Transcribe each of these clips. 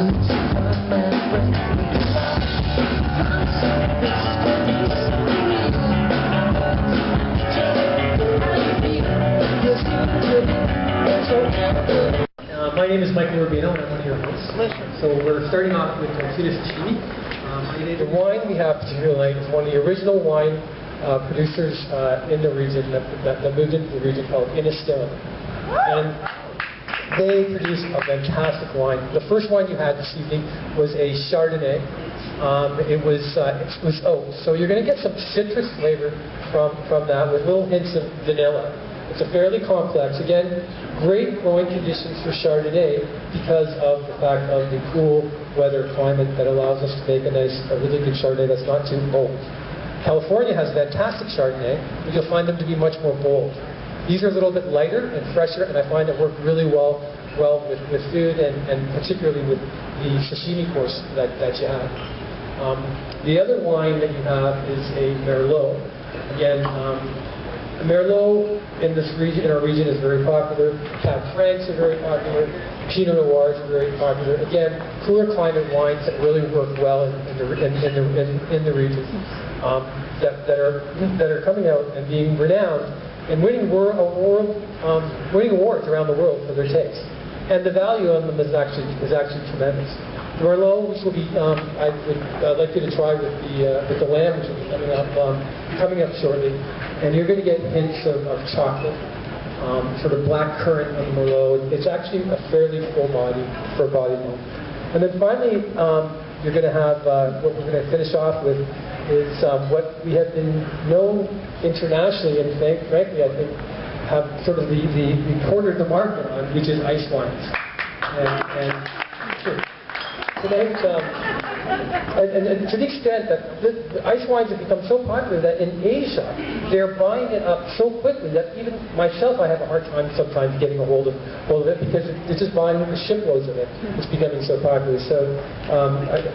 My name is Michael Rubino, and I'm one of your hosts. So we're starting off with tuna sashimi. The wine we have tonight is one of the original wine producers in the region that moved into the region called Innistrad. And they produce a fantastic wine. The first wine you had this evening was a Chardonnay. It was oak, so you're going to get some citrus flavor from that with little hints of vanilla. It's a fairly complex, again, great growing conditions for Chardonnay because of the fact of the cool weather climate that allows us to make a really good Chardonnay that's not too old. California has fantastic Chardonnay, but you'll find them to be much more bold. These are a little bit lighter and fresher, and I find it work really well with food and particularly with the sashimi course that you have. The other wine that you have is a Merlot. Again, Merlot in our region is very popular. Cab Francs are very popular. Pinot Noirs are very popular. Again, cooler climate wines that really work well in the region that are coming out and being renowned and winning awards around the world for their taste. And the value on them is actually tremendous. The Merlot, which will be, I'd like you to try with the lamb, which will be coming up shortly, and you're going to get hints of chocolate, sort of black currant on the Merlot. It's actually a fairly full body one. And then finally, you're going to have what we're going to finish off with is what we have been known internationally, and frankly, I think, have sort of the cornered the market on, which is ice wines. And to the extent that the ice wines have become so popular that in Asia, they're buying it up so quickly that even myself, I have a hard time sometimes getting a hold of it because they're just buying shiploads of it. It's becoming so popular. So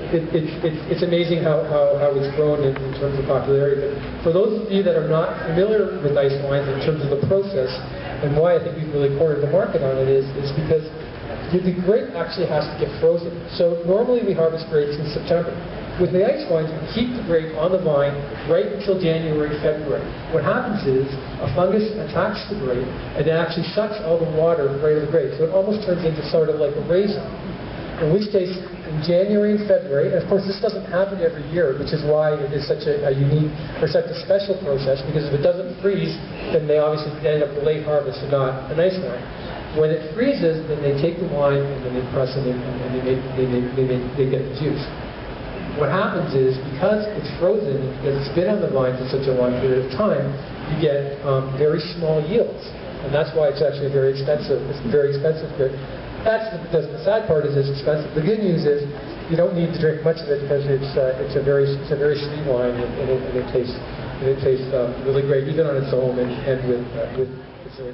it's amazing how it's grown in terms of popularity. But for those of you that are not familiar with ice wines in terms of the process and why I think we've really cornered the market on it is because the grape actually has to get frozen. So normally we harvest grapes in September. With the ice wines, we keep the grape on the vine right until January, February. What happens is a fungus attacks the grape and it actually sucks all the water right out of the grape. So it almost turns into sort of like a raisin. In which case, in January and February, and of course this doesn't happen every year, which is why it is such a unique or such a special process, because if it doesn't freeze, then they obviously end up with late harvest and not a nice wine. When it freezes, then they take the wine and then they press it and they get the juice. What happens is, because it's frozen, because it's been on the vine for such a long period of time, you get very small yields. And that's why it's actually very expensive. It's very expensive grape. The sad part is it's expensive. The good news is you don't need to drink much of it because it's a very sweet wine and it tastes really great even on its own and with dessert.